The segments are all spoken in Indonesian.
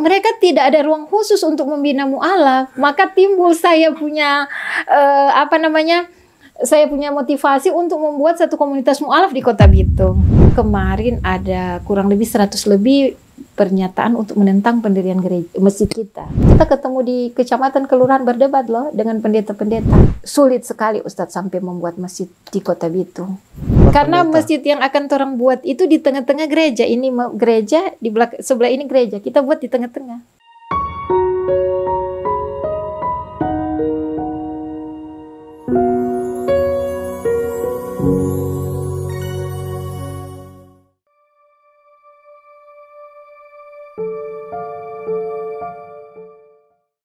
mereka tidak ada ruang khusus untuk membina mu'alaf. Maka timbul saya punya saya punya motivasi untuk membuat satu komunitas mu'alaf di Kota Bitung. Kemarin ada kurang lebih 100 lebih pernyataan untuk menentang pendirian gereja masjid kita. Kita ketemu di kecamatan kelurahan berdebat loh dengan pendeta-pendeta. Sulit sekali Ustadz sampai membuat masjid di Kota Bitung. Karena masjid yang akan orang buat itu di tengah-tengah gereja. Ini gereja, di belakang sebelah ini gereja. Kita buat di tengah-tengah.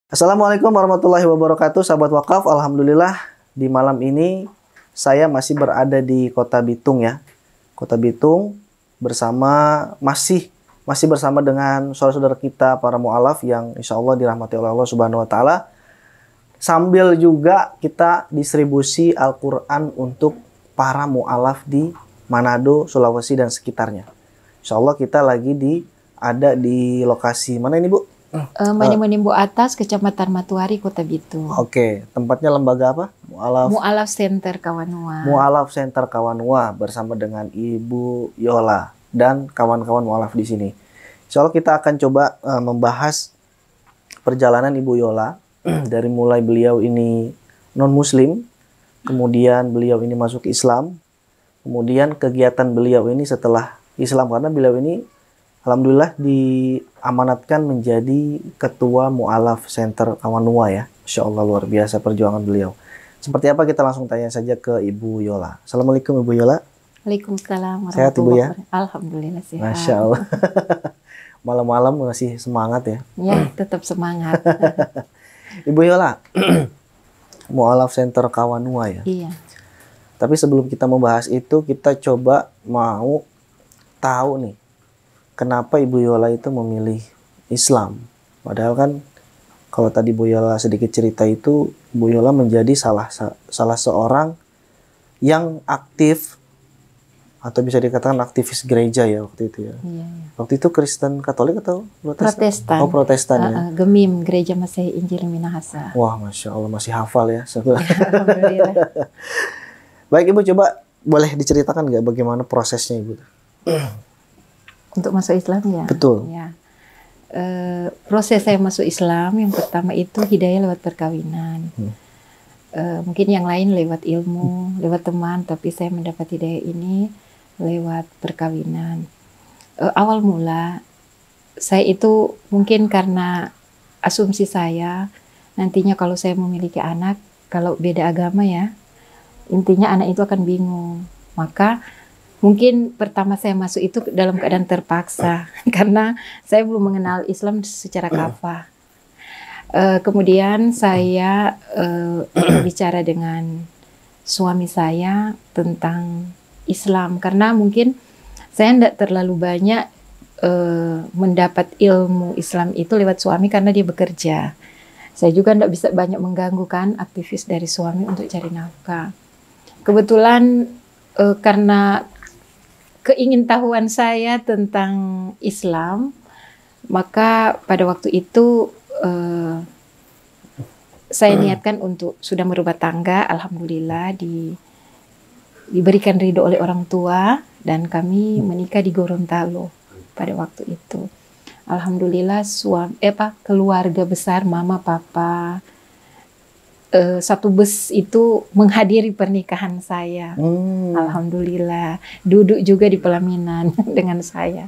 Assalamualaikum warahmatullahi wabarakatuh, sahabat wakaf. Alhamdulillah di malam ini saya masih berada di Kota Bitung ya. Kota Bitung masih bersama dengan saudara-saudara kita para mu'alaf yang insya Allah dirahmati oleh Allah Subhanahu wa Ta'ala. Sambil juga kita distribusi Al-Quran untuk para mu'alaf di Manado, Sulawesi dan sekitarnya. Insya Allah kita lagi ada di lokasi mana ini Bu? Manimbo Atas, Kecamatan Matuari, Kota Bitung. Oke, tempatnya lembaga apa? Mu'alaf Center Kawanua. Mu'alaf Center Kawanua bersama dengan Ibu Yola dan kawan-kawan mu'alaf di sini. Insya Allah kita akan coba membahas perjalanan Ibu Yola dari mulai beliau ini non-Muslim, kemudian beliau ini masuk Islam, kemudian kegiatan beliau ini setelah Islam karena beliau ini alhamdulillah diamanatkan menjadi Ketua Mu'alaf Center Kawanua ya. Insya Allah luar biasa perjuangan beliau. Seperti apa kita langsung tanya saja ke Ibu Yola. Assalamualaikum Ibu Yola. Waalaikumsalam. Sehat Ibu ya? Alhamdulillah sehat. Masya Allah. Malam-malam masih semangat ya? Ya, tetap semangat. Ibu Yola, Mu'alaf Center Kawanua ya? Iya. Tapi sebelum kita membahas itu, kita coba mau tahu nih, kenapa Ibu Yola itu memilih Islam? Padahal kan kalau tadi Bu Yola sedikit cerita itu, Bu Yola menjadi salah seorang yang aktif atau bisa dikatakan aktivis gereja ya waktu itu ya. Iya. Waktu itu Kristen Katolik atau Protestan? Oh Protestan ya. Gemim, Gereja Masehi Injil Minahasa. Wah Masya Allah masih hafal ya. Alhamdulillah. Baik Ibu, coba boleh diceritakan nggak bagaimana prosesnya Ibu? Untuk masuk Islam ya? Betul. Ya. Proses saya masuk Islam yang pertama itu hidayah lewat perkawinan. Mungkin yang lain lewat ilmu, lewat teman, tapi saya mendapat hidayah ini lewat perkawinan. Awal mula saya itu mungkin karena asumsi saya nantinya kalau saya memiliki anak, kalau beda agama ya, intinya anak itu akan bingung. Maka mungkin pertama saya masuk itu dalam keadaan terpaksa karena saya belum mengenal Islam secara kafah. Kemudian saya bicara dengan suami saya tentang Islam karena mungkin saya tidak terlalu banyak mendapat ilmu Islam itu lewat suami karena dia bekerja. Saya juga tidak bisa banyak mengganggu kan aktivis dari suami untuk cari nafkah. Kebetulan karena keingintahuan saya tentang Islam, maka pada waktu itu saya niatkan untuk sudah merubah tangga. Alhamdulillah diberikan ridho oleh orang tua dan kami menikah di Gorontalo pada waktu itu. Alhamdulillah keluarga besar mama papa satu bus itu menghadiri pernikahan saya. Alhamdulillah duduk juga di pelaminan dengan saya.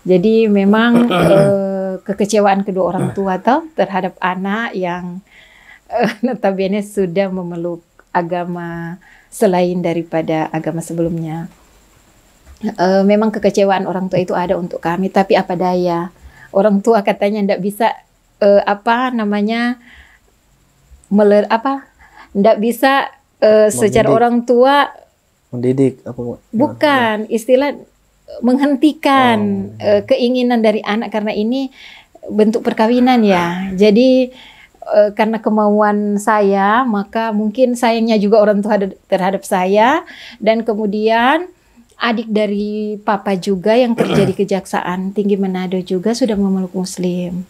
Jadi memang kekecewaan kedua orang tua terhadap anak yang notabene sudah memeluk agama selain daripada agama sebelumnya. Memang kekecewaan orang tua itu ada untuk kami, tapi apa daya, orang tua katanya tidak bisa tidak bisa secara orang tua mendidik apa? Bukan istilah menghentikan keinginan dari anak karena ini bentuk perkawinan ya. Jadi karena kemauan saya, maka mungkin sayangnya juga orang tua terhadap saya, dan kemudian adik dari papa juga yang kerja di Kejaksaan Tinggi Manado juga sudah memeluk Muslim.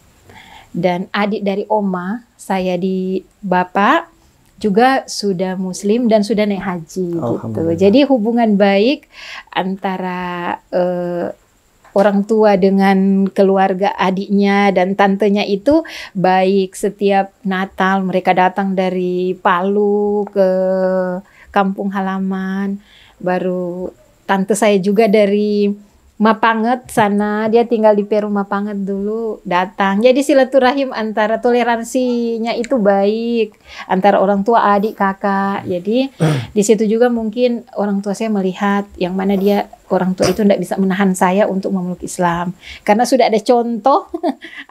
Dan adik dari oma saya di bapak juga sudah muslim dan sudah naik haji gitu. Jadi hubungan baik antara orang tua dengan keluarga adiknya dan tantenya itu baik. Setiap Natal mereka datang dari Palu ke kampung halaman. Baru tante saya juga dari Mapanget sana, dia tinggal di Peru Mapanget dulu, datang. Jadi silaturahim antara toleransinya itu baik antara orang tua, adik, kakak. Jadi di situ juga mungkin orang tua saya melihat yang mana dia orang tua itu tidak bisa menahan saya untuk memeluk Islam karena sudah ada contoh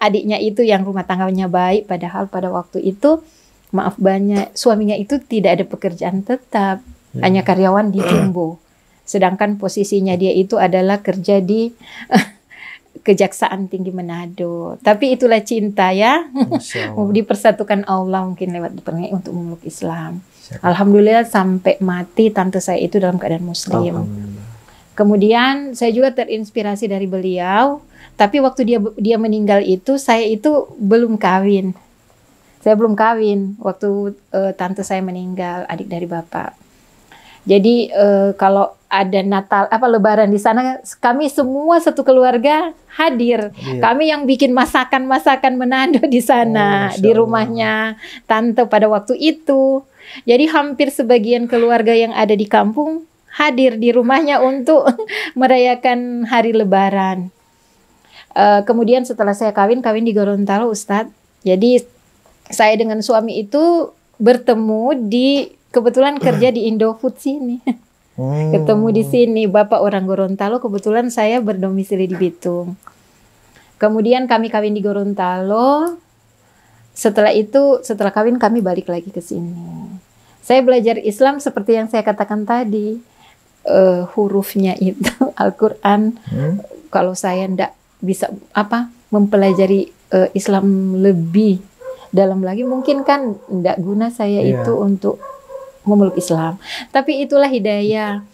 adiknya itu yang rumah tangganya baik, padahal pada waktu itu maaf banyak suaminya itu tidak ada pekerjaan tetap, hanya karyawan di Jumbo. Sedangkan posisinya dia itu adalah kerja di Kejaksaan Tinggi Manado. Tapi itulah cinta ya. Dipersatukan Allah mungkin lewat pernikahan untuk memeluk Islam. Alhamdulillah sampai mati tante saya itu dalam keadaan muslim. Kemudian saya juga terinspirasi dari beliau. Tapi waktu dia meninggal itu saya itu belum kawin. Saya belum kawin waktu tante saya meninggal, adik dari bapak. Jadi kalau ada Natal Lebaran di sana, kami semua satu keluarga hadir. Kami yang bikin masakan Manado di sana, di rumahnya tante pada waktu itu. Jadi hampir sebagian keluarga yang ada di kampung hadir di rumahnya untuk merayakan hari Lebaran. Kemudian setelah saya kawin di Gorontalo, Ustadz. Jadi saya dengan suami itu bertemu kebetulan kerja di Indofood sini. Ketemu di sini, bapak orang Gorontalo, kebetulan saya berdomisili di Bitung. Kemudian kami kawin di Gorontalo. Setelah kawin kami balik lagi ke sini. Saya belajar Islam seperti yang saya katakan tadi. Hurufnya itu Al-Quran. Kalau saya tidak bisa mempelajari Islam lebih dalam lagi, mungkin kan tidak guna saya itu untuk memeluk Islam. Tapi itulah hidayah.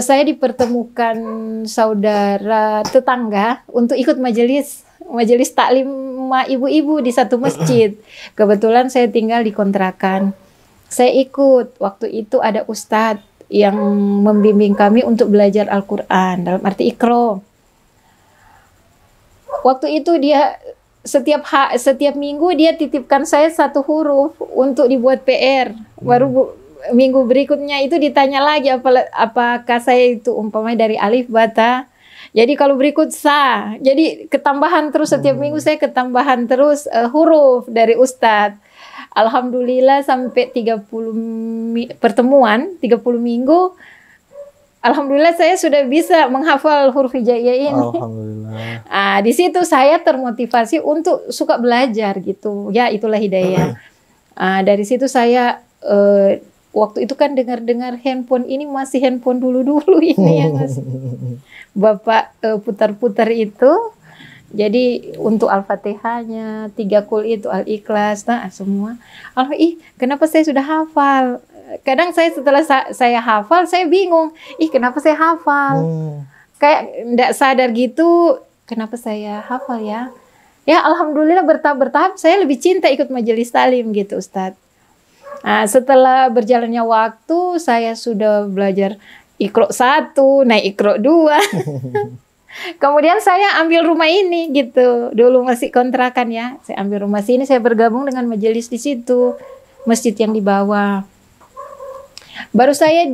Saya dipertemukan saudara tetangga untuk ikut majelis taklim ibu-ibu di satu masjid. Kebetulan saya tinggal di kontrakan. Saya ikut. Waktu itu ada ustadz yang membimbing kami untuk belajar Al-Quran dalam arti Iqra. Waktu itu dia setiap minggu dia titipkan saya satu huruf untuk dibuat PR. Baru minggu berikutnya itu ditanya lagi apakah saya itu umpamanya dari alif bata. Jadi kalau berikut sa. Jadi ketambahan terus setiap minggu saya ketambahan terus huruf dari ustadz. Alhamdulillah sampai 30 pertemuan, 30 minggu. Alhamdulillah saya sudah bisa menghafal huruf hijaiyah ini. Alhamdulillah. Di situ saya termotivasi untuk suka belajar gitu. Ya itulah hidayah. Dari situ saya waktu itu kan dengar handphone ini masih handphone dulu ini ya Mas. Bapak putar-putar itu. Jadi untuk Al-Fatihahnya, 3 qul itu Al-Ikhlas, semua. Kenapa saya sudah hafal? Kadang saya setelah saya hafal, saya bingung. Kenapa saya hafal? Kayak enggak sadar gitu, kenapa saya hafal ya? Ya Alhamdulillah bertahap-bertahap saya lebih cinta ikut majelis talim gitu Ustadz. Setelah berjalannya waktu, saya sudah belajar Iqra 1, naik Iqra 2. Kemudian saya ambil rumah ini gitu. Dulu masih kontrakan ya. Saya ambil rumah sini, saya bergabung dengan majelis di situ. Masjid yang di bawah. Baru saya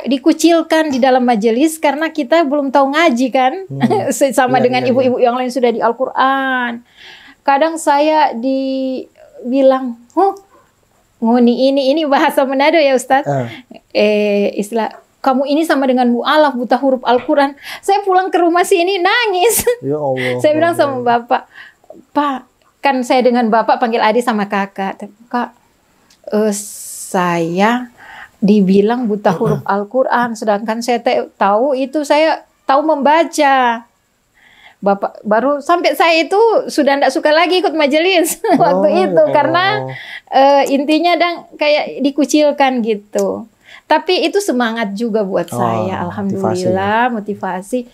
dikucilkan di dalam majelis karena kita belum tahu ngaji kan. Sama dengan ibu-ibu yang lain sudah di Al-Quran. Kadang saya dibilang, nguni ini bahasa Manado ya Ustadz. Istilah kamu ini sama dengan mu'alaf, buta huruf Al-Quran. Saya pulang ke rumah sini nangis. Ya Allah, saya bilang sama bapak, Pak, kan saya dengan bapak panggil adik sama kakak. Kak, saya dibilang buta huruf Al-Quran, sedangkan saya tahu itu saya tahu membaca. Bapak baru sampai saya itu sudah tidak suka lagi ikut majelis waktu itu karena intinya kayak dikucilkan gitu. Tapi itu semangat juga buat saya, alhamdulillah, motivasi.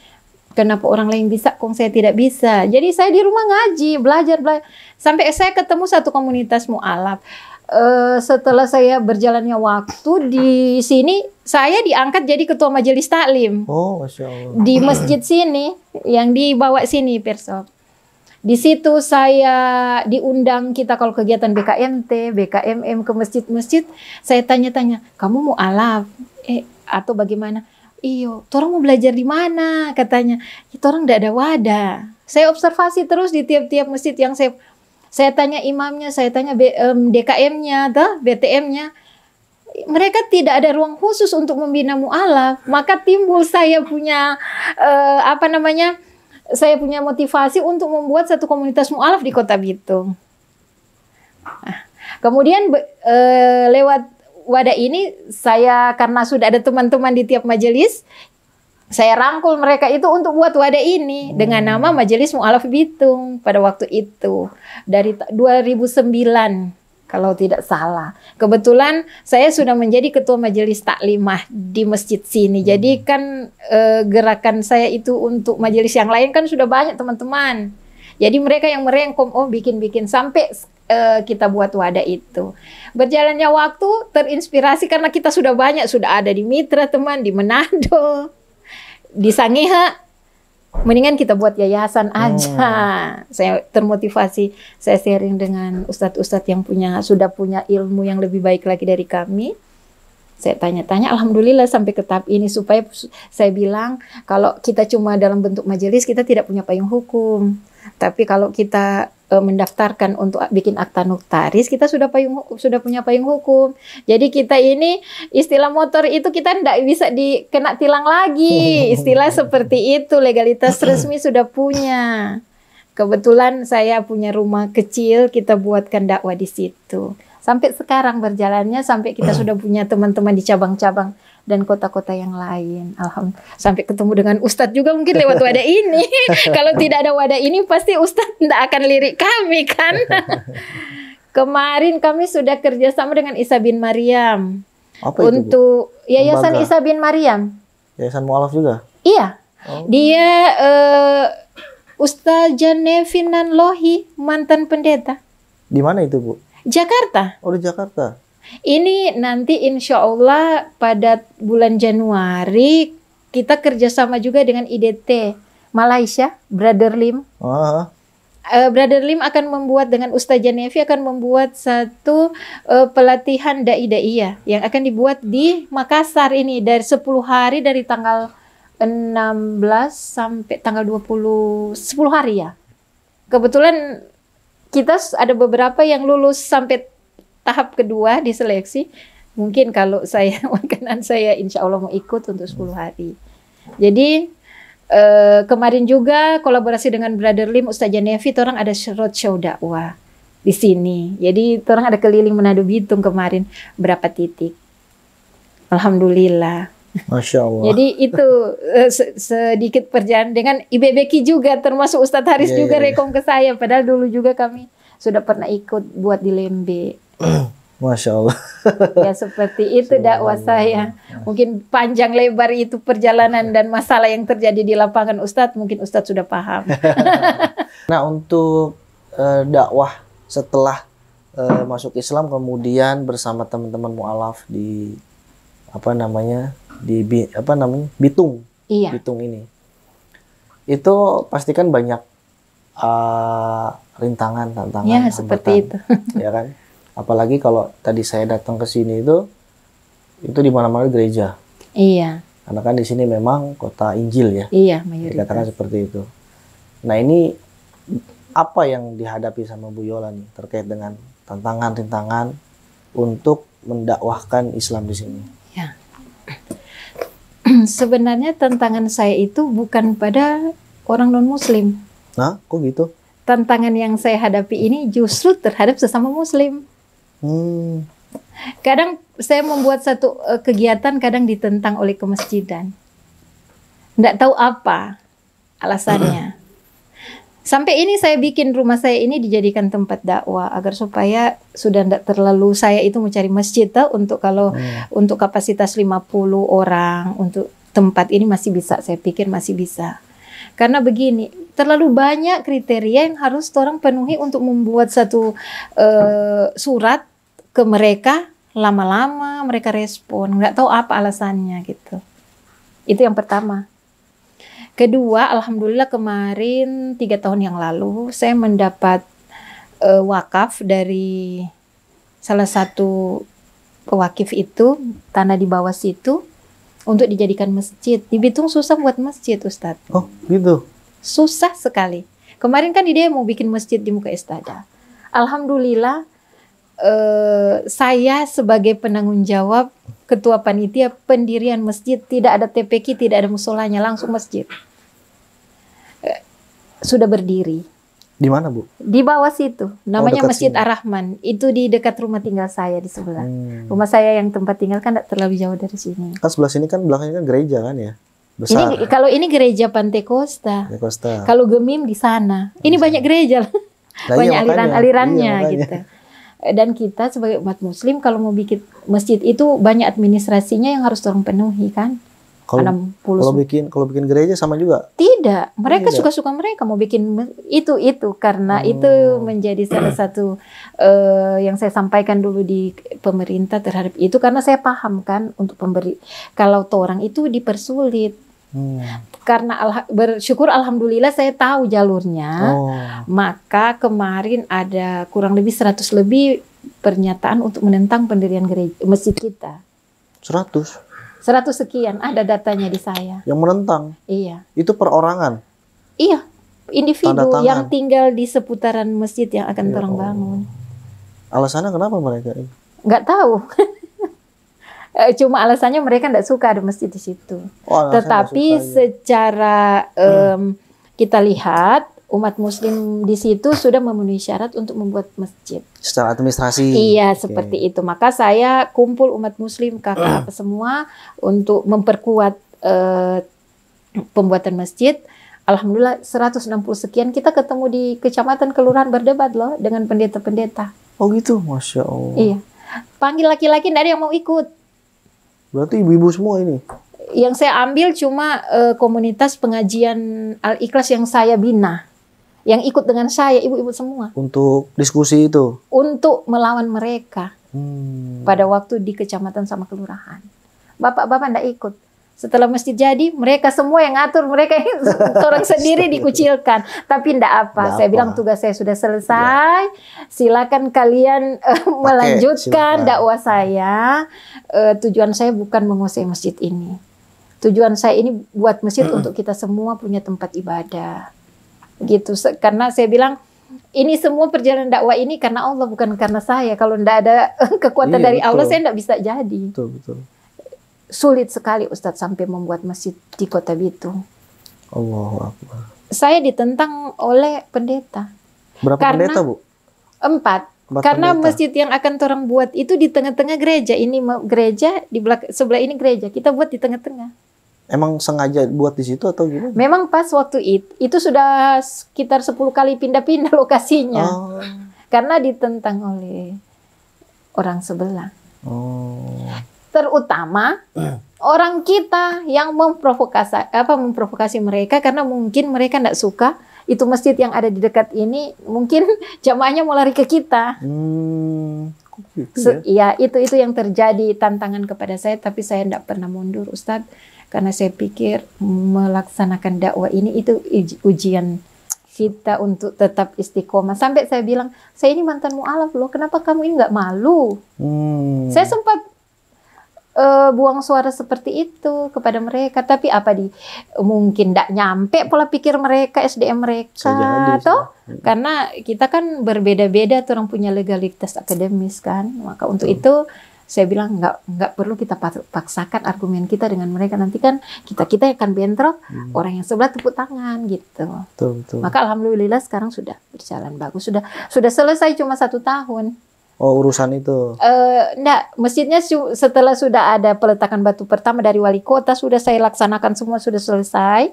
Kenapa orang lain bisa, kok saya tidak bisa? Jadi saya di rumah ngaji, belajar. Sampai saya ketemu satu komunitas mu'alaf. Setelah saya berjalannya waktu di sini, saya diangkat jadi ketua majelis taklim. Oh, Masya Allah. Di masjid sini, yang dibawa sini, Persob. Di situ saya diundang kita kalau kegiatan BKMT, BKMM ke masjid-masjid, saya tanya-tanya, kamu mu'alaf? Atau bagaimana? Iyo, orang mau belajar di mana? Katanya, itu orang tidak ada wadah. Saya observasi terus di tiap-tiap masjid yang saya tanya imamnya, saya tanya DKM-nya, BTM-nya. Mereka tidak ada ruang khusus untuk membina mu'alaf. Maka timbul saya punya saya punya motivasi untuk membuat satu komunitas mu'alaf di Kota Bitung. Nah, kemudian lewat wadah ini, saya karena sudah ada teman-teman di tiap majelis, saya rangkul mereka itu untuk buat wadah ini dengan nama Majelis Mu'alaf Bitung pada waktu itu. Dari 2009 kalau tidak salah. Kebetulan saya sudah menjadi ketua majelis taklimah di masjid sini. Jadi kan gerakan saya itu untuk majelis yang lain kan sudah banyak teman-teman. Jadi mereka yang merengkom, bikin-bikin sampai kita buat wadah itu. Berjalannya waktu terinspirasi karena kita sudah banyak, sudah ada di Mitra teman, di Manado, di Sangihe. Mendingan kita buat yayasan aja. Saya termotivasi, saya sharing dengan ustadz-ustadz yang sudah punya ilmu yang lebih baik lagi dari kami. Saya tanya-tanya, alhamdulillah sampai ke tahap ini, supaya saya bilang kalau kita cuma dalam bentuk majelis kita tidak punya payung hukum. Tapi kalau kita mendaftarkan untuk bikin akta notaris, kita sudah punya payung hukum. Jadi kita ini istilah motor itu kita tidak bisa dikena tilang lagi. Istilah seperti itu, legalitas resmi sudah punya. Kebetulan saya punya rumah kecil, kita buatkan dakwah di situ. Sampai sekarang berjalannya, sampai kita sudah punya teman-teman di cabang-cabang dan kota-kota yang lain. Alhamdulillah. Sampai ketemu dengan Ustadz juga mungkin lewat wadah ini. Kalau tidak ada wadah ini, pasti Ustadz tidak akan lirik kami kan. Kemarin kami sudah kerjasama dengan Isa bin Maryam. Apa itu, untuk Bu? Yayasan Lembaga. Isa bin Maryam. Yayasan mu'alaf juga? Iya. Dia Ustaz Janevinan Lohi, mantan pendeta. Di mana itu, Bu? Jakarta. Oh, di Jakarta. Ini nanti insya Allah pada bulan Januari kita kerjasama juga dengan IDT Malaysia, Brother Lim. Brother Lim akan membuat dengan Ustaz Janevi akan membuat satu pelatihan dai-daiyah yang akan dibuat di Makassar ini dari 10 hari dari tanggal 16 sampai tanggal 20, 10 hari ya. Kebetulan kita ada beberapa yang lulus sampai tahap kedua di seleksi. Mungkin kalau saya, makanan saya insya Allah mau ikut untuk 10 hari. Jadi kemarin juga kolaborasi dengan Brother Lim, Ustaz Janevi, orang ada roadshow dakwah di sini. Jadi orang ada keliling Manado Bitung kemarin berapa titik. Alhamdulillah. Masya Allah. Jadi itu sedikit perjalanan dengan IBBK juga, termasuk Ustadz Haris juga rekom ke saya. Padahal dulu juga kami sudah pernah ikut buat di Lembe. Masya Allah. Ya seperti itu dakwah saya. Mungkin panjang lebar itu perjalanan dan masalah yang terjadi di lapangan Ustadz, mungkin Ustadz sudah paham. Nah, untuk dakwah setelah masuk Islam kemudian bersama teman-teman mu'alaf di Bitung. Iya. Bitung ini. Itu pastikan banyak rintangan, tantangan. Ya, seperti itu. Ya kan? Apalagi kalau tadi saya datang ke sini itu di mana-mana gereja. Iya. Karena kan di sini memang kota Injil ya. Iya, mayoritas. Dikatakan seperti itu. Nah, ini apa yang dihadapi sama Bu Yola nih terkait dengan tantangan-rintangan untuk mendakwahkan Islam di sini? Ya. Sebenarnya tantangan saya itu bukan pada orang non-muslim. Nah, kok gitu? Tantangan yang saya hadapi ini justru terhadap sesama muslim. Kadang saya membuat satu kegiatan, kadang ditentang oleh kemasjidan. Nggak tahu apa alasannya. Sampai ini saya bikin rumah saya ini dijadikan tempat dakwah agar supaya sudah tidak terlalu saya itu mencari masjid untuk kalau untuk kapasitas 50 orang untuk tempat ini masih bisa, saya pikir masih bisa. Karena begini, terlalu banyak kriteria yang harus orang penuhi untuk membuat satu surat ke mereka. Lama-lama mereka respon, nggak tahu apa alasannya gitu. Itu yang pertama. Kedua, alhamdulillah kemarin 3 tahun yang lalu saya mendapat wakaf dari salah satu pewakif itu, tanah di bawah situ untuk dijadikan masjid. Di Bitung susah buat masjid, Ustadz. Oh, gitu. Susah sekali. Kemarin kan dia mau bikin masjid di muka Estada. Alhamdulillah saya sebagai penanggung jawab ketua panitia pendirian masjid, tidak ada TPQ, tidak ada musolanya, langsung masjid. Sudah berdiri. Di mana, Bu? Di bawah situ. Namanya dekat Masjid sini. Ar-Rahman. Itu di dekat rumah tinggal saya di sebelah. Rumah saya yang tempat tinggal kan tidak terlalu jauh dari sini. Kan sebelah sini kan belakangnya kan gereja kan ya? Besar. Kalau ini gereja Pantai Costa. Ya, Costa. Kalau Gemim di sana. Ini banyak gereja. Nah, banyak iya, aliran-alirannya makanya. gitu. Dan kita sebagai umat muslim kalau mau bikin masjid itu banyak administrasinya yang harus orang penuhi kan. Kalau bikin gereja sama juga. Tidak, mereka Tidak. suka-suka mereka mau bikin itu karena itu menjadi salah satu yang saya sampaikan dulu di pemerintah terhadap itu, karena saya paham kan untuk pemberi kalau orang itu dipersulit. Karena bersyukur alhamdulillah saya tahu jalurnya. Maka kemarin ada kurang lebih 100 lebih pernyataan untuk menentang pendirian gereja masjid kita. 100 sekian ada datanya di saya. yang menentang. Iya. Itu perorangan. Iya, individu Tanda tangan. yang tinggal di seputaran masjid yang akan orang bangun. Alasannya kenapa mereka? Nggak tahu. Cuma alasannya mereka nggak suka ada masjid di situ. Tetapi secara kita lihat umat muslim di situ sudah memenuhi syarat untuk membuat masjid. Secara administrasi. Iya, seperti itu. Maka saya kumpul umat muslim, kakak apa semua untuk memperkuat pembuatan masjid. Alhamdulillah 160 sekian kita ketemu di kecamatan kelurahan berdebat loh dengan pendeta-pendeta. Oh gitu, Masya Allah. Iya. Panggil laki-laki nggak ada yang mau ikut. Berarti ibu-ibu semua ini? Yang saya ambil cuma komunitas pengajian Al-Ikhlas yang saya bina. Yang ikut dengan saya, ibu-ibu semua. Untuk diskusi itu? Untuk melawan mereka. Pada waktu di kecamatan sama kelurahan. Bapak-bapak nggak ikut. Setelah masjid jadi, mereka semua yang ngatur, mereka orang sendiri dikucilkan. Tapi enggak apa, saya bilang tugas saya sudah selesai. Silakan kalian melanjutkan dakwah saya. Tujuan saya bukan menguasai masjid ini. Tujuan saya ini buat masjid untuk kita semua punya tempat ibadah. Gitu. Karena saya bilang, ini semua perjalanan dakwah ini karena Allah, bukan karena saya. Kalau enggak ada kekuatan dari Allah, saya enggak bisa jadi. Betul. Sulit sekali Ustadz sampai membuat masjid di Kota Bitung. Allahu Akbar. Saya ditentang oleh pendeta. Berapa pendeta, Bu? 4. Karena pendeta. Masjid yang akan orang buat itu di tengah-tengah gereja. Ini gereja, di belakang sebelah ini gereja. Kita buat di tengah-tengah. Emang sengaja buat di situ atau gimana? Memang pas waktu itu sudah sekitar 10 kali pindah-pindah lokasinya. Karena ditentang oleh orang sebelah. Terutama orang kita yang memprovokasi mereka, karena mungkin mereka tidak suka itu masjid yang ada di dekat ini, mungkin jamaahnya mau lari ke kita. Ya, itu yang terjadi tantangan kepada saya, tapi saya tidak pernah mundur, Ustadz, karena saya pikir melaksanakan dakwah ini itu ujian kita untuk tetap istiqomah. Sampai saya bilang, saya ini mantan mu'alaf loh, kenapa kamu ini nggak malu? Saya sempat buang suara seperti itu kepada mereka, tapi mungkin tidak nyampe pola pikir mereka, SDM mereka, karena kita kan berbeda-beda, orang punya legalitas akademis kan, maka untuk itu saya bilang nggak perlu kita paksakan argumen kita dengan mereka, nanti kan kita akan bentrok, orang yang sebelah tepuk tangan gitu. Betul. Maka alhamdulillah sekarang sudah berjalan bagus, sudah selesai cuma 1 tahun. Oh, urusan itu? Enggak, masjidnya setelah sudah ada peletakan batu pertama dari wali kota, sudah saya laksanakan semua, sudah selesai.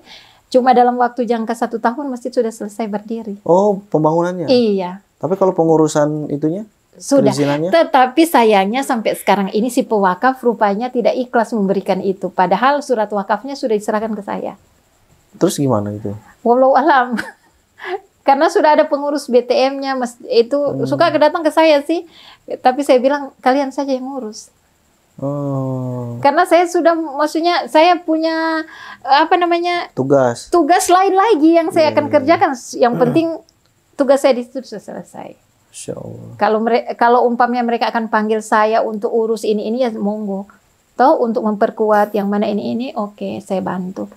Cuma dalam waktu jangka 1 tahun masjid sudah selesai berdiri. Oh, pembangunannya? Iya. Tapi kalau pengurusan itunya? Sudah. Tetapi sayangnya sampai sekarang ini si pewakaf rupanya tidak ikhlas memberikan itu. Padahal surat wakafnya sudah diserahkan ke saya. Terus gimana itu? Wallahu alam. Karena sudah ada pengurus BTM-nya, itu suka datang ke saya sih. Tapi saya bilang kalian saja yang ngurus. Oh. Karena saya sudah, maksudnya saya punya tugas lain lagi yang saya akan kerjakan. Yang penting tugas saya di situ sudah selesai. Masya Allah. Kalau umpamanya mereka akan panggil saya untuk urus ini ya monggo. Atau untuk memperkuat yang mana ini oke, saya bantu.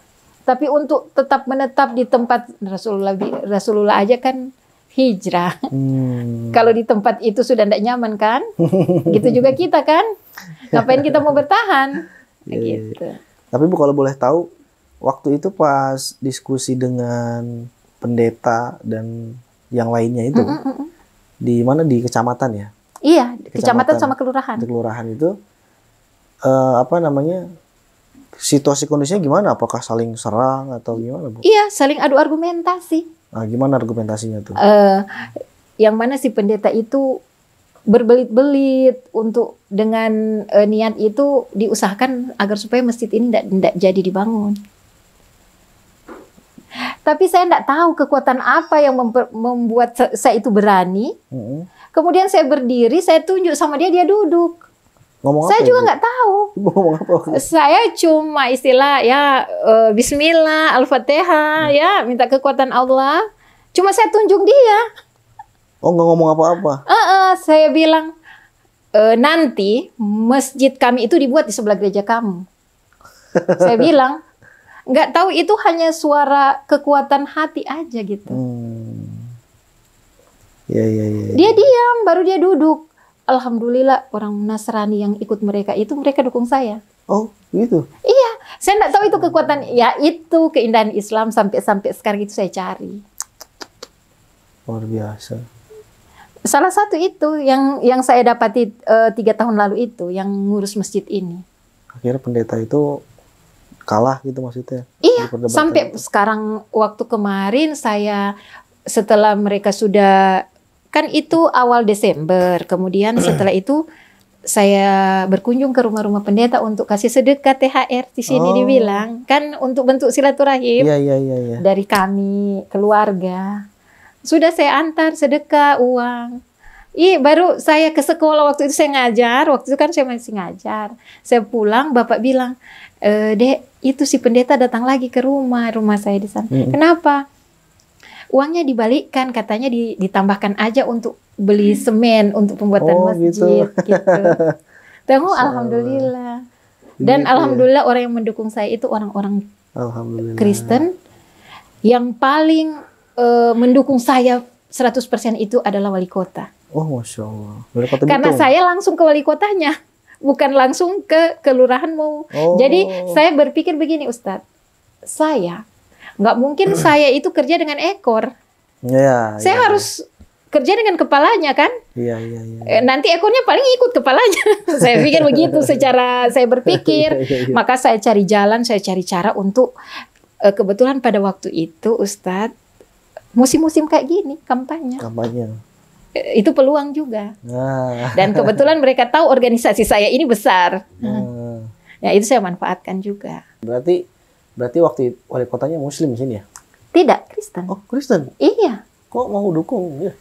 Tapi untuk tetap menetap di tempat Rasulullah aja kan hijrah. Kalau di tempat itu sudah tidak nyaman kan? Gitu juga kita kan? Ngapain kita mau bertahan? Gitu. Tapi Bu, kalau boleh tahu, waktu itu pas diskusi dengan pendeta dan yang lainnya itu, di mana, di kecamatan ya? Iya, kecamatan sama kelurahan. Di kelurahan itu, situasi kondisinya gimana? Apakah saling serang atau gimana, Bu? Iya, saling adu argumentasi. Nah, gimana argumentasinya tuh? Yang mana si pendeta itu berbelit-belit untuk dengan niat itu diusahakan agar supaya masjid ini tidak jadi dibangun. Tapi saya tidak tahu kekuatan apa yang membuat saya itu berani. Kemudian saya berdiri, saya tunjuk sama dia duduk. Ngomong saya apa juga itu? nggak tahu. Ngomong apa? Saya cuma istilah ya Bismillah, Al-Fatihah, ya minta kekuatan Allah. Cuma saya tunjuk dia. Oh, nggak ngomong apa-apa? Saya bilang nanti masjid kami itu dibuat di sebelah gereja kamu. Saya bilang nggak tahu, itu hanya suara kekuatan hati aja gitu. Ya. Dia diam, baru dia duduk. Alhamdulillah orang Nasrani yang ikut mereka dukung saya. Oh, gitu? Iya, saya nggak tahu itu kekuatan. Ya itu keindahan Islam sampai sekarang itu saya cari. Luar biasa. Salah satu itu yang saya dapati 3 tahun lalu itu, yang ngurus masjid ini. Akhirnya pendeta itu kalah gitu maksudnya? Iya, sampai sekarang waktu kemarin saya setelah mereka sudah, kan itu awal Desember, kemudian setelah itu saya berkunjung ke rumah-rumah pendeta untuk kasih sedekah THR di sini dibilang kan untuk bentuk silaturahim dari kami keluarga. Sudah saya antar sedekah uang. Baru saya ke sekolah waktu itu saya ngajar, waktu itu kan saya masih ngajar. Saya pulang, bapak bilang, Dek, itu si pendeta datang lagi ke rumah saya di sana. Kenapa? Uangnya dibalikkan, katanya ditambahkan aja untuk beli semen untuk pembuatan masjid gitu. Tengok, alhamdulillah. Dan alhamdulillah orang yang mendukung saya itu orang-orang Kristen yang paling mendukung saya 100% itu adalah wali kota. Oh, Masya Allah. Wali kota karena saya langsung ke wali kotanya, bukan langsung ke kelurahan mau. Jadi saya berpikir begini, Ustadz, saya nggak mungkin saya itu kerja dengan ekor. Saya harus kerja dengan kepalanya kan. Nanti ekornya paling ikut kepalanya. Saya pikir begitu secara saya berpikir. Maka saya cari jalan, saya cari cara untuk kebetulan pada waktu itu Ustadz, musim-musim kayak gini kampanye. Itu peluang juga. Dan kebetulan mereka tahu organisasi saya ini besar. Ya itu saya manfaatkan juga. Berarti waktu wali kotanya Muslim di sini ya? Tidak, Kristen. Oh, Kristen? Iya. Kok mau dukung ya?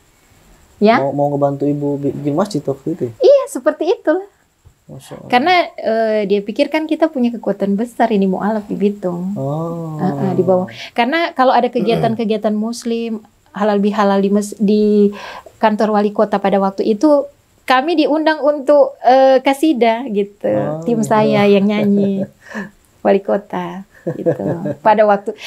Ya. Mau ngebantu ibu bikin masjid waktu itu? Iya, seperti itulah. Karena dia pikir kan kita punya kekuatan besar ini mu'alaf di Bitung. Di bawah. Karena kalau ada kegiatan-kegiatan Muslim, halal bihalal di kantor wali kota pada waktu itu, kami diundang untuk kasidah gitu. Tim saya yang nyanyi wali kota. Gitu. Pada waktu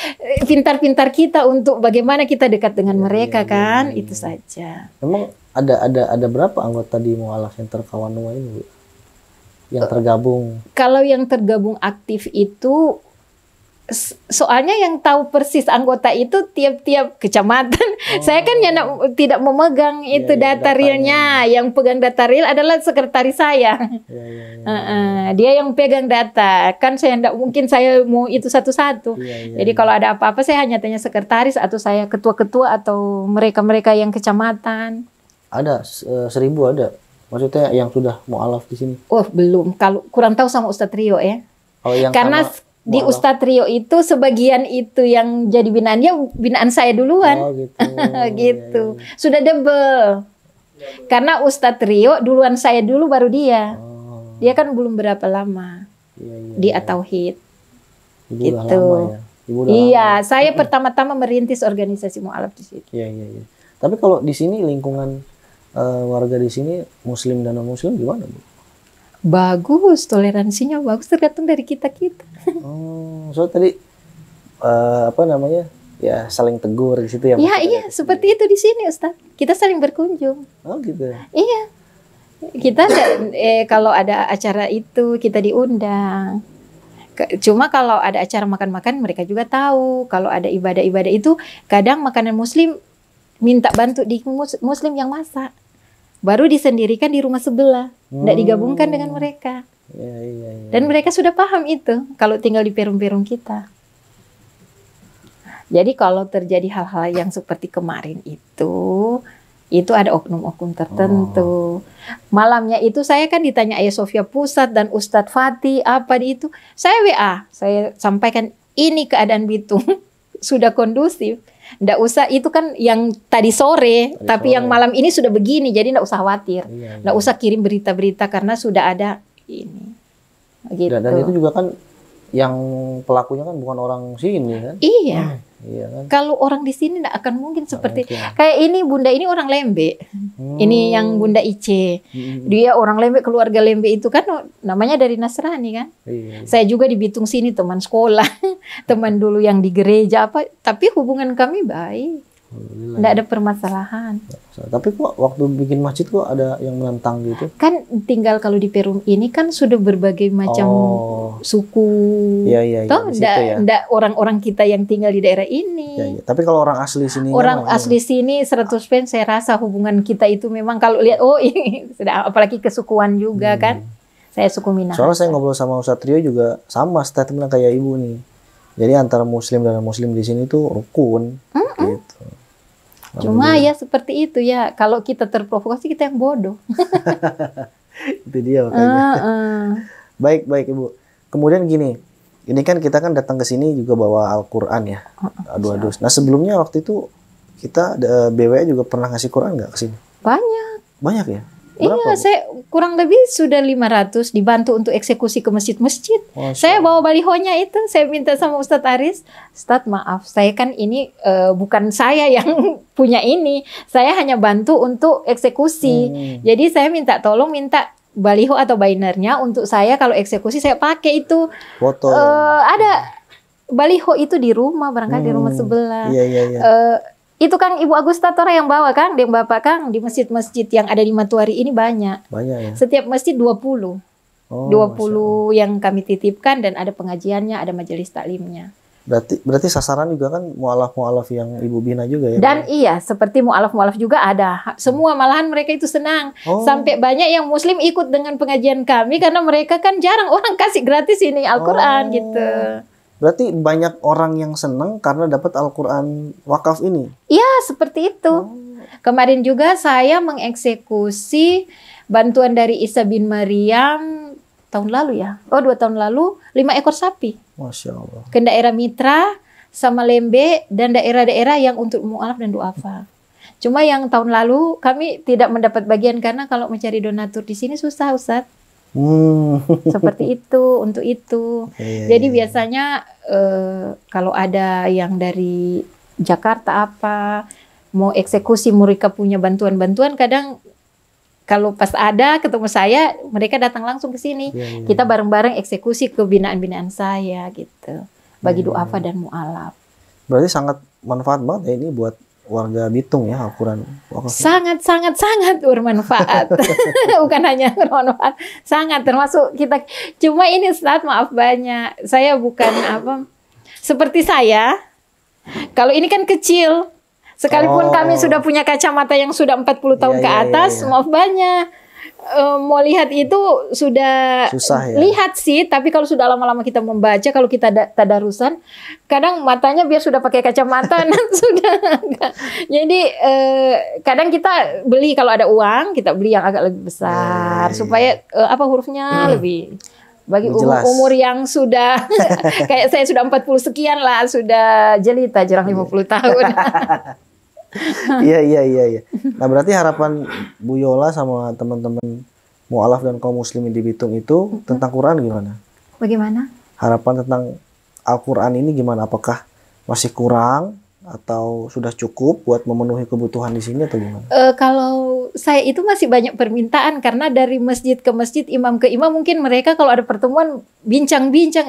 pintar-pintar kita untuk bagaimana kita dekat dengan mereka kan, itu saja. Memang ada berapa anggota di Mu'alaf Center Kawanua ini, Bu? Yang tergabung? Kalau yang tergabung aktif itu, soalnya yang tahu persis anggota itu tiap-tiap kecamatan. Saya kan tidak memegang itu data realnya. Yang pegang data real adalah sekretaris saya. Dia yang pegang data. Kan saya tidak mungkin saya mau itu satu-satu. Jadi kalau ada apa-apa saya hanya tanya sekretaris atau saya ketua-ketua atau mereka-mereka yang kecamatan. Ada 1000 ada. Maksudnya yang sudah mu'alaf di sini? Oh belum. Kalau kurang tahu sama Ustadz Rio ya. Oh, yang karena Di Ustadz Rio itu sebagian itu yang jadi binaan dia, binaan saya duluan. Oh gitu. Gitu. Iya, iya. Sudah double. Karena Ustadz Rio duluan saya dulu baru dia. Oh, Dia kan belum berapa lama iya, iya, di iya. At-Tauhid. Ibu udah Gitu. lama ya. Ibu udah Iya, lama. saya pertama-tama merintis organisasi mualaf di situ. Iya, iya, iya. Tapi kalau di sini lingkungan warga di sini Muslim dan non Muslim gimana, Bu? Bagus, toleransinya bagus, tergantung dari kita-kita. Oh, so tadi apa namanya? Ya saling tegur di situ ya. Iya, maksudnya. iya, seperti itu di sini, Ustaz. Kita saling berkunjung. Oh gitu ya. Iya. Kita kalau ada acara itu kita diundang. Cuma kalau ada acara makan-makan mereka juga tahu. Kalau ada ibadah-ibadah itu kadang makanan Muslim minta bantu di Muslim yang masak. Baru disendirikan di rumah sebelah, tidak digabungkan dengan mereka. Iya, iya, iya. Dan mereka sudah paham itu kalau tinggal di perum-perum kita. Jadi kalau terjadi hal-hal yang seperti kemarin itu ada oknum-oknum tertentu. Malamnya itu saya kan ditanya Ayah Sofia Pusat dan Ustadz Fatih apa di itu. Saya WA, saya sampaikan ini keadaan Bitung sudah kondusif. Nggak usah, itu kan yang tadi sore, tapi yang malam ini sudah begini, jadi nggak usah khawatir. Iya, iya. Nggak usah kirim berita-berita karena sudah ada ini. Gitu. Dan itu juga kan yang pelakunya kan bukan orang sini kan? Iya. Iya kan? Kalau orang di sini nggak akan mungkin seperti mungkin. kayak ini Bunda ini orang Lembe. Ini yang Bunda Ice. Dia orang Lembe, keluarga Lembe itu kan namanya dari Nasrani kan. Iya. Saya juga di Bitung sini teman sekolah, teman dulu yang di gereja apa, tapi hubungan kami baik. Nggak ada permasalahan. Tapi kok waktu bikin masjid kok ada yang menentang gitu? Kan tinggal kalau di Perum ini kan sudah berbagai macam suku. Iya, iya, iya. Toh nggak orang-orang kita yang tinggal di daerah ini. Iya, iya. Tapi kalau orang asli sini Orang asli sini 100% saya rasa hubungan kita itu memang kalau lihat ini sudah apalagi kesukuan juga kan. Saya suku Minahasa. Soalnya saya ngobrol sama Ustadz Rio juga sama statementnya kayak ibu nih. Jadi antara Muslim dan Muslim di sini tuh rukun. Gitu. Cuma ya seperti itu ya. Kalau kita terprovokasi kita yang bodoh. Itu dia makanya. Baik, baik Ibu. Kemudian gini, ini kan kita kan datang ke sini juga bawa Al-Quran ya. Adu-adu. Nah sebelumnya waktu itu kita BWA juga pernah ngasih Quran nggak ke sini? Banyak. Banyak ya? Iya, saya kurang lebih sudah 500 dibantu untuk eksekusi ke masjid-masjid. Saya bawa balihonya itu, saya minta sama Ustadz Aris, Ustadz maaf, saya kan ini bukan saya yang punya ini, saya hanya bantu untuk eksekusi. Jadi saya minta tolong minta baliho atau bannernya untuk saya kalau eksekusi saya pakai itu. Foto. Ada baliho itu di rumah, barangkali di rumah sebelah. Iya, iya, iya. Itu Kang Ibu Agusta Tora yang bawa Kang, yang Bapak Kang di masjid-masjid yang ada di Matuari ini banyak. Banyak ya. Setiap masjid 20. 20 yang kami titipkan dan ada pengajiannya, ada majelis taklimnya. Berarti sasaran juga kan mualaf-mualaf yang Ibu bina juga ya. Dan iya, seperti mualaf-mualaf juga ada. Semua malahan mereka itu senang. Sampai banyak yang Muslim ikut dengan pengajian kami karena mereka kan jarang orang kasih gratis ini Al-Qur'an gitu. Berarti banyak orang yang senang karena dapat Al-Quran wakaf ini? Iya, seperti itu. Kemarin juga saya mengeksekusi bantuan dari Isa bin Maryam tahun lalu ya. 2 tahun lalu, 5 ekor sapi. Masya Allah. Ke daerah Mitra, sama Lembe, dan daerah-daerah yang untuk mu'alaf dan du'afa. Cuma yang tahun lalu kami tidak mendapat bagian karena kalau mencari donatur di sini susah, Ustadz. Seperti itu, untuk itu. Jadi biasanya kalau ada yang dari Jakarta apa mau eksekusi, mereka punya bantuan-bantuan, kadang kalau pas ada ketemu saya, mereka datang langsung ke sini. Kita bareng-bareng eksekusi ke binaan-binaan saya gitu. Bagi du'afa dan mu'alaf. Berarti sangat manfaat banget ya ini buat warga Bitung ya Al-Quran. Sangat bermanfaat. Bukan hanya bermanfaat, sangat termasuk kita. Cuma ini Ustadz maaf banyak. Saya bukan apa seperti saya. Kalau ini kan kecil. Sekalipun kami sudah punya kacamata yang sudah 40 tahun ke atas, maaf banyak. Mau lihat itu sudah susah ya? Lihat sih, tapi kalau sudah lama-lama kita membaca, kalau kita tadarusan, kadang matanya biar sudah pakai kacamata, sudah enggak. Jadi kadang kita beli kalau ada uang, kita beli yang agak lebih besar supaya apa hurufnya lebih Bagi Jelas. umur yang sudah kayak saya sudah 40 sekian lah, sudah jelita jelang 50 tahun. Iya. Nah, berarti harapan Bu Yola sama teman-teman mualaf dan kaum muslimin di Bitung itu tentang Quran gimana? Bagaimana? Harapan tentang Al-Quran ini gimana? Apakah masih kurang atau sudah cukup buat memenuhi kebutuhan di sini atau gimana? Kalau saya itu masih banyak permintaan karena dari masjid ke masjid, imam ke imam, mungkin mereka kalau ada pertemuan bincang-bincang,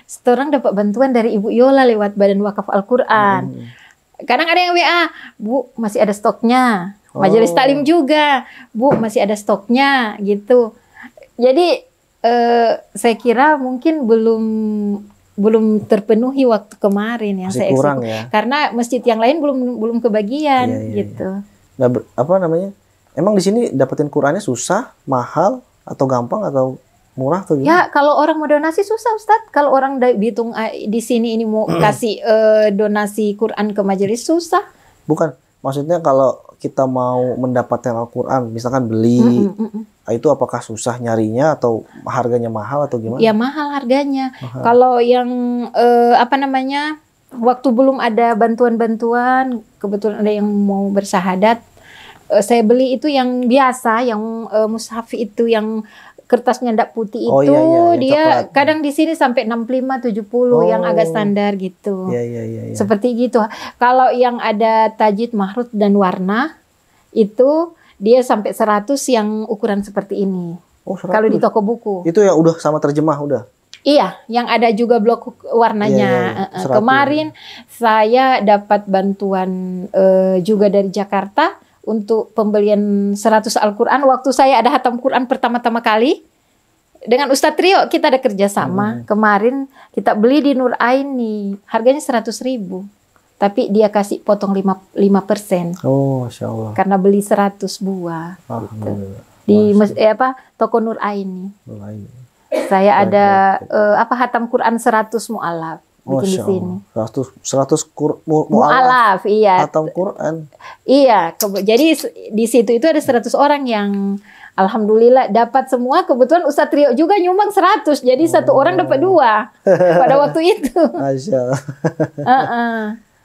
seorang dapat bantuan dari Ibu Yola lewat Badan Wakaf Al-Quran. Kadang ada yang WA, Bu masih ada stoknya. Majelis Taklim juga, Bu masih ada stoknya gitu. Jadi saya kira mungkin belum terpenuhi waktu kemarin yang Masih saya kurang eksekusi. ya? Karena masjid yang lain belum kebagian gitu. Nah, apa namanya? Emang di sini dapetin Qurannya susah, mahal, atau gampang, atau murah atau gimana? Ya kalau orang mau donasi susah Ustadz. Kalau orang Bitung di sini ini mau kasih donasi Quran ke majelis susah. Bukan, maksudnya kalau kita mau mendapatkan Al-Quran, misalkan beli, itu apakah susah nyarinya atau harganya mahal atau gimana? Ya mahal harganya. Mahal. Kalau yang waktu belum ada bantuan-bantuan, kebetulan ada yang mau bersahadat, saya beli itu yang biasa, yang mushaf itu yang kertasnya ndak putih itu, yang dia coklat. kadang di sini sampai 65-70 yang agak standar gitu. Iya. Seperti gitu. Kalau yang ada tajid, mahrut dan warna itu dia sampai 100 yang ukuran seperti ini. Oh, 100. Kalau di toko buku. Itu yang udah sama terjemah udah. Iya, yang ada juga blok warnanya. 100. Kemarin saya dapat bantuan juga dari Jakarta untuk pembelian 100 Al-Quran. Waktu saya ada hatam Quran pertama-tama kali, dengan Ustadz Trio kita ada kerjasama. Kemarin kita beli di Nur Aini, harganya 100.000. Tapi dia kasih potong 5%. Oh, Masya Allah. Karena beli 100 buah. Alhamdulillah. Di toko Nur Aini. Mulai. Saya ada hatam Quran 100 mu'alaf bikin di sini. 100 Mu'alaf, iya. Hatam Quran. Iya, jadi di situ itu ada 100 orang yang alhamdulillah dapat semua. Kebetulan Ustadz Trio juga nyumbang 100. Jadi satu orang dapat 2 pada waktu itu. Masya Allah.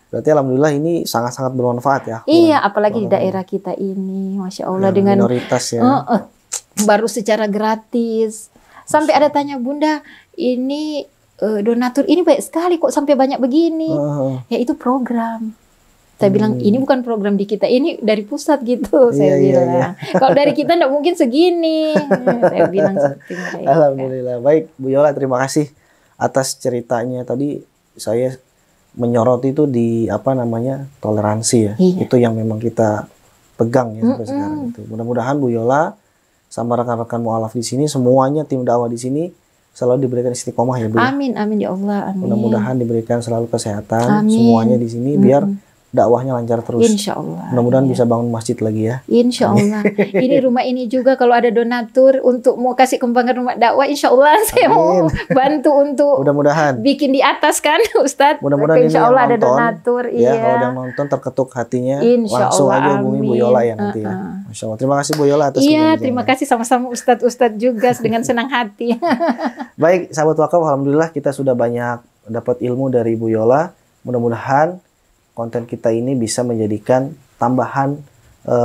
Berarti alhamdulillah ini sangat-sangat bermanfaat ya. Iya, apalagi di daerah kita ini, Masya Allah, dengan minoritas ya. Baru secara gratis. Sampai ada tanya, Bunda, ini donatur ini baik sekali kok sampai banyak begini. Ya itu program. Saya bilang ini bukan program di kita, ini dari pusat gitu. Saya bilang. Kalau dari kita enggak mungkin segini. Saya bilang seperti mereka. Alhamdulillah. Baik, Bu Yola, terima kasih atas ceritanya. Tadi saya menyoroti itu di toleransi ya. Iya. Itu yang memang kita pegang ya sampai sekarang itu. Mudah-mudahan Bu Yola sama rekan-rekan mualaf di sini, semuanya tim dakwah di sini selalu diberikan istiqomah ya Bu. Amin, amin ya Allah. Amin. Mudah-mudahan diberikan selalu kesehatan amin. Semuanya di sini biar dakwahnya lancar terus. Insya Allah. Mudah-mudahan bisa bangun masjid lagi ya. Insya Allah. Ini rumah ini juga kalau ada donatur untuk mau kasih kembangan rumah dakwah, insya Allah saya mau bantu untuk mudah-mudahan bikin di atas kan Ustadz. Mudah-mudahan insya Allah ada nonton, donatur. Ya, iya. kalau yang nonton terketuk hatinya, insya langsung Allah, aja hubungi Bu Yola ya nanti ya. Masya Allah. Terima kasih Bu Yola atas Iya, terima kasih sama-sama Ustadz juga dengan senang hati. Baik, sahabat wakaf, alhamdulillah kita sudah banyak dapat ilmu dari Bu Yola. Mudah-mudahan konten kita ini bisa menjadikan tambahan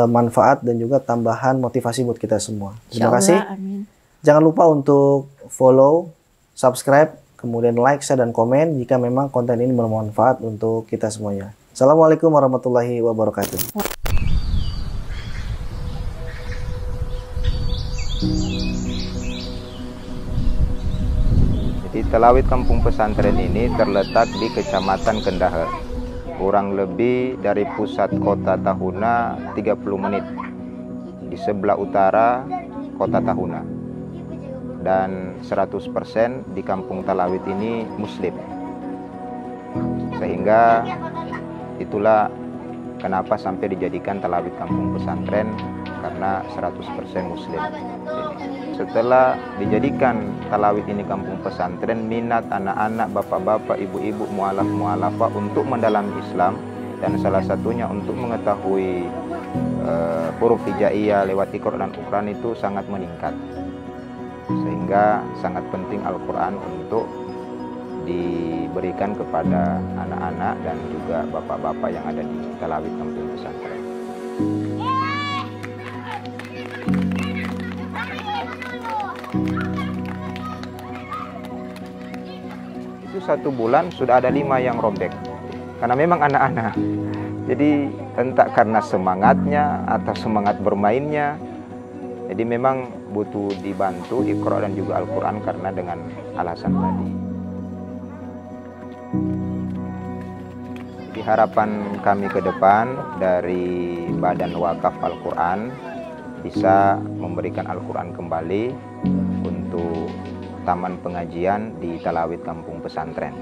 manfaat dan juga tambahan motivasi buat kita semua. Terima kasih. Amin. Jangan lupa untuk follow, subscribe, kemudian like, share, dan komen jika memang konten ini bermanfaat untuk kita semuanya. Assalamualaikum warahmatullahi wabarakatuh. Jadi Talawit Kampung Pesantren ini terletak di Kecamatan Kendahar. Kurang lebih dari pusat kota Tahuna 30 menit. Di sebelah utara kota Tahuna. Dan 100% di Kampung Talawit ini Muslim. Sehingga itulah kenapa sampai dijadikan Talawit Kampung Pesantren, karena 100% Muslim. Setelah dijadikan Talawit ini kampung pesantren, minat anak-anak, bapak-bapak, ibu-ibu, mualaf-mualafah untuk mendalami Islam, dan salah satunya untuk mengetahui huruf hijaiyah lewat Iqra dan Ukran itu sangat meningkat. sehingga sangat penting Al-Quran untuk diberikan kepada anak-anak dan juga bapak-bapak yang ada di Talawid Kampung Pesantren. Itu 1 bulan sudah ada 5 yang robek, karena memang anak-anak. Jadi entah karena semangatnya atau semangat bermainnya, jadi memang butuh dibantu Iqra dan juga Al-Quran karena dengan alasan tadi. Jadi harapan kami ke depan dari Badan Wakaf Al-Quran bisa memberikan Al-Quran kembali untuk taman pengajian di Talawid Kampung Pesantren.